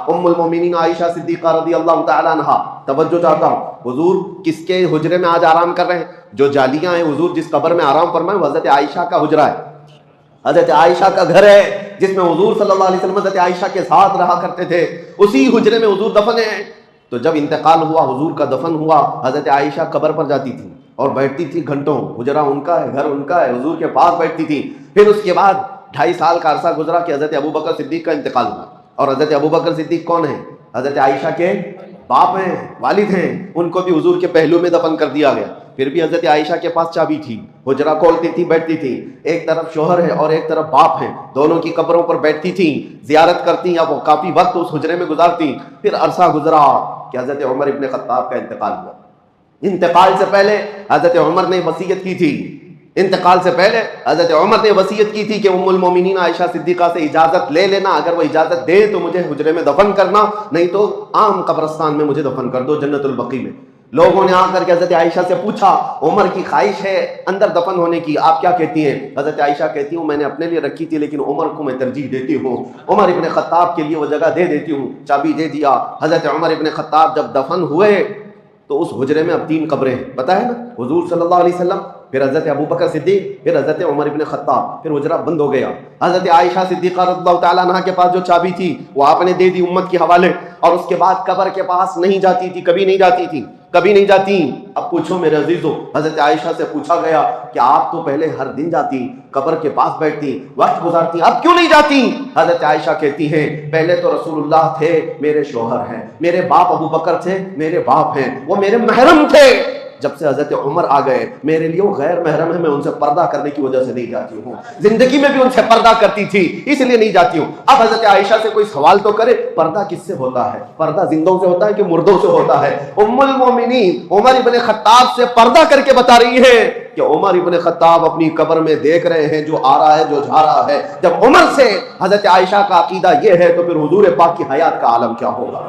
उम्मुल मोमिनीन आयशा सिद्दीक़ा रज़ियल्लाहु ताला अन्हा, तवज्जो चाहता हूँ, हुजूर किसके हुजरे में आज आराम कर रहे हैं? जो जालियां हैं, हुजूर जिस कब्र में आराम फरमाए हजरत आयशा का हुजरा है, हजरत आयशा का घर है, जिसमें हुजूर सल्लल्लाहु अलैहि वसल्लम हजरत आयशा के साथ रहा करते थे, उसी हुजरे में हुजूर दफन है। तो जब इंतकाल हुआ, हुजूर का दफन हुआ, हजरत आयशा कब्र पर जाती थी और बैठती थी घंटों, हुजरा उनका है, घर उनका है, हुजूर के पास बैठती थी। फिर उसके बाद 2.5 साल का अरसा गुजरा कि हजरत अबू बकर सिद्दीक का इंतकाल हुआ। और हजरत अबू बकर सिद्दीक कौन है? हजरत आयशा के बाप हैं, वालिद हैं, उनको भी हुजूर के पहलू में दफन कर दिया गया। फिर भी हजरत आयशा के पास चाबी थी, हुजरा खोलती थी, बैठती थी, एक तरफ शोहर है और एक तरफ बाप है, दोनों की कब्रों पर बैठती थी, जियारत करती, या वो काफी वक्त उस हुजरे में गुजारती। फिर अरसा गुजरा कि हजरत उमर इब्न खत्ताब का इंतकाल हुआ। इंतकाल से पहले हजरत उमर ने वसीयत की थी, इंतकाल से पहले हजरत उमर ने वसीयत की थी कि उम्मुल मोमिनीन आयशा सिद्दीक़ा से इजाजत ले लेना, अगर वो इजाजत दे तो मुझे हुजरे में दफन करना, नहीं तो आम कब्रिस्तान में मुझे दफन कर दो, जन्नतुल बकी में। लोगों ने आकर के हजरत आयशा से पूछा, उमर की ख्वाहिश है अंदर दफन होने की, आप क्या कहती हैं? हजरत आयशा कहती हूँ मैंने अपने लिए रखी थी, लेकिन उमर को मैं तरजीह देती हूँ, उमर इब्न खत्ताब के लिए वो जगह दे देती हूँ। चाबी दे दिया। हजरत उमर इब्न खत्ताब जब दफन हुए तो उस हुजरे में अब 3 कब्रें हैं, पता है ना, हुजूर सल्लल्लाहु अलैहि वसल्लम, फिर हजरत अबू बकर सिद्दीक, फिर हजरत उमर इब्न खत्ताब, फिर हुजरा बंद हो गया। हजरत आयशा सिद्दीक़ा रज़ियल्लाहु ताला अन्हा के पास जो चाबी थी वो आपने दे दी उम्मत के हवाले, और उसके बाद कब्र के पास नहीं जाती थी, कभी नहीं जाती थी, कभी नहीं जाती। अब पूछो मेरे अजीजों, हजरत आयशा से पूछा गया कि आप तो पहले हर दिन जाती, कब्र के पास बैठती, वक्त गुजारती, अब क्यों नहीं जाती? हजरत आयशा कहती हैं, पहले तो रसूलुल्लाह थे, मेरे शोहर हैं, मेरे बाप अबू बकर थे, मेरे बाप हैं, वो मेरे महरम थे। जब से हजरत उमर आ गए, मेरे लिए वो गैर महरम है, मैं उनसे पर्दा करने की वजह से नहीं जाती हूँ, जिंदगी में भी उनसे पर्दा करती थी इसलिए नहीं जाती हूँ। अब हजरत आयशा से कोई सवाल तो करे, पर्दा किससे होता है? पर्दा जिंदों से होता है कि मुर्दों से होता है? उम्मुल मोमिनीन उमर इब्न खत्ताब से पर्दा करके बता रही है कि उमर इब्न खत्ताब अपनी कब्र में देख रहे हैं जो आ रहा है, जो जा रहा है। जब उमर से हजरत आयशा का अकीदा यह है तो फिर हुजूर पाक की हयात का आलम क्या होगा?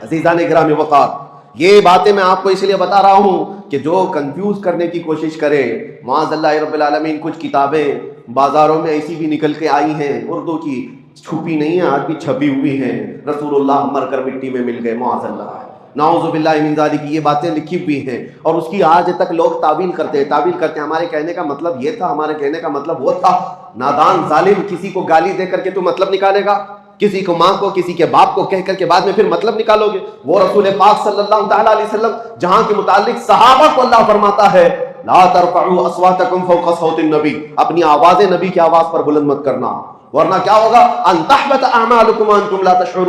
अज़ीज़ान गिरामी वक़ार, ये बातें मैं आपको इसलिए बता रहा हूं कि जो कंफ्यूज करने की कोशिश करे, माज़अल्लाह रब्बिल आलमीन, कुछ किताबें बाजारों में ऐसी भी निकल के आई हैं, उर्दू की, छुपी नहीं है, आज भी छपी हुई हैं, रसूलुल्लाह मरकर मिट्टी में मिल गए, माज़अल्लाह, नाउज़ुबिल्लाहि मिन ज़ालिक, ये बातें लिखी हुई हैं और उसकी आज तक लोग तावील करते हैं, तावील करते हैं। हमारे कहने का मतलब ये था, हमारे कहने का मतलब वो था। नादान जालिम, किसी को गाली दे करके तू मतलब निकालेगा, किसी को माँ को, किसी के बाप को कह करके बाद में फिर मतलब निकालोगे। वो रसूल पाक सल्लल्लाहु ताला अलैहि वसल्लम जहां के मुतालिक सहाबा को अल्लाह फरमाता है, ला तरफउ अस्वातकुम फौqa सौतिन नबी, अपनी आवाजें नबी की आवाज पर बुलंद मत करना, वरना क्या होगा? अन तहबत अमालुकुम अंतुम ला तशउरून।